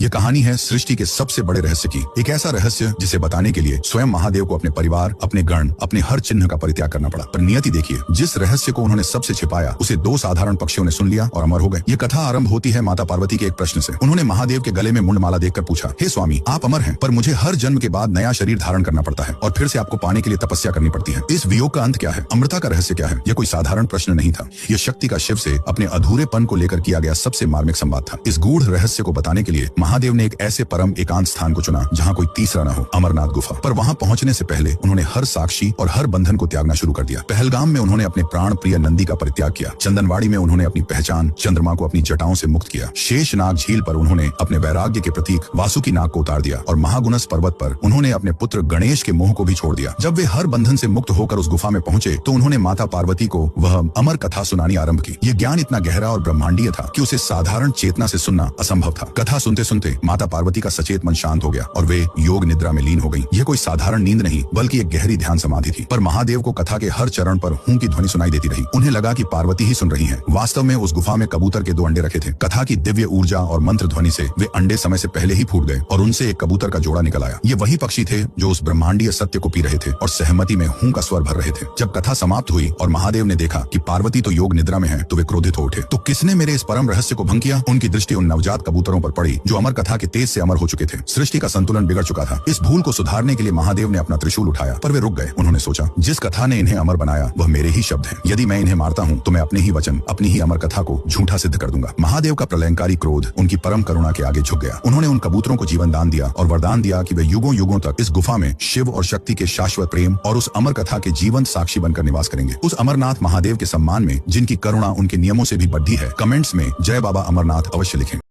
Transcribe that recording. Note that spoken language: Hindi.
ये कहानी है सृष्टि के सबसे बड़े रहस्य की। एक ऐसा रहस्य जिसे बताने के लिए स्वयं महादेव को अपने परिवार, अपने गण, अपने हर चिन्ह का परित्याग करना पड़ा। पर नियति देखिए, जिस रहस्य को उन्होंने सबसे छिपाया उसे दो साधारण पक्षियों ने सुन लिया और अमर हो गए। ये कथा आरंभ होती है माता पार्वती के एक प्रश्न से। उन्होंने महादेव के गले में मुंडमाला देखकर पूछा, हे स्वामी, आप अमर हैं, पर मुझे हर जन्म के बाद नया शरीर धारण करना पड़ता है और फिर से आपको पाने के लिए तपस्या करनी पड़ती है। इस वियोग का अंत क्या है? अमृता का रहस्य क्या है? यह कोई साधारण प्रश्न नहीं था। यह शक्ति का शिव से अपने अधूरेपन को लेकर किया गया सबसे मार्मिक संवाद था। इस गूढ़ रहस्य को बताने के लिए महादेव ने एक ऐसे परम एकांत स्थान को चुना जहाँ कोई तीसरा न हो, अमरनाथ गुफा। पर वहाँ पहुँचने से पहले उन्होंने हर साक्षी और हर बंधन को त्यागना शुरू कर दिया। पहलगाम में उन्होंने अपने प्राण प्रिय नंदी का परित्याग किया। चंदनवाड़ी में उन्होंने अपनी पहचान चंद्रमा को अपनी जटाओं से मुक्त किया। शेषनाग झील पर उन्होंने अपने वैराग्य के प्रतीक वासुकी नाग को उतार दिया और महागुणस पर्वत पर उन्होंने अपने पुत्र गणेश के मोह को भी छोड़ दिया। जब वे हर बंधन से मुक्त होकर उस गुफा में पहुंचे तो उन्होंने माता पार्वती को वह अमर कथा सुनानी आरंभ की। ये ज्ञान इतना गहरा और ब्रह्मांडीय था कि उसे साधारण चेतना से सुनना असंभव था। कथा सुनते सुनते माता पार्वती का सचेत मन शांत हो गया और वे योग निद्रा में लीन हो गईं। यह कोई साधारण नींद नहीं बल्कि एक गहरी ध्यान समाधि थी। पर महादेव को कथा के हर चरण पर हूं की ध्वनि सुनाई देती रही। उन्हें लगा कि पार्वती ही सुन रही हैं। वास्तव में उस गुफा में कबूतर के 2 अंडे रखे थे। कथा की दिव्य ऊर्जा और मंत्र ध्वनि से वे अंडे समय से पहले ही फूट गए और उनसे एक कबूतर का जोड़ा निकल आया। ये वही पक्षी थे जो उस ब्रह्मांडीय सत्य को पी रहे थे और सहमति में हूं का स्वर भर रहे थे। जब कथा समाप्त हुई और महादेव ने देखा कि पार्वती तो योग निद्रा में है तो वे क्रोधित हो उठे। तो किसने मेरे इस परम रहस्य को भंग किया? उनकी दृष्टि उन नवजात कबूतरों पर पड़ी जो अमर कथा के तेज से अमर हो चुके थे। सृष्टि का संतुलन बिगड़ चुका था। इस भूल को सुधारने के लिए महादेव ने अपना त्रिशूल उठाया, पर वे रुक गए। उन्होंने सोचा, जिस कथा ने इन्हें अमर बनाया वह मेरे ही शब्द हैं। यदि मैं इन्हें मारता हूँ तो मैं अपने ही वचन, अपनी ही अमर कथा को झूठा सिद्ध कर दूंगा। महादेव का प्रलयंकारी क्रोध उनकी परम करुणा के आगे झुक गया। उन्होंने उन कबूतरों को जीवन दान दिया और वरदान दिया कि वे युगों युगों तक इस गुफा में शिव और शक्ति के शाश्वत प्रेम और उस अमर कथा के जीवंत साक्षी बनकर निवास करेंगे। उस अमरनाथ महादेव के सम्मान में जिनकी करुणा उनके नियमों से भी बढ़ी है, कमेंट्स में जय बाबा अमरनाथ अवश्य लिखें।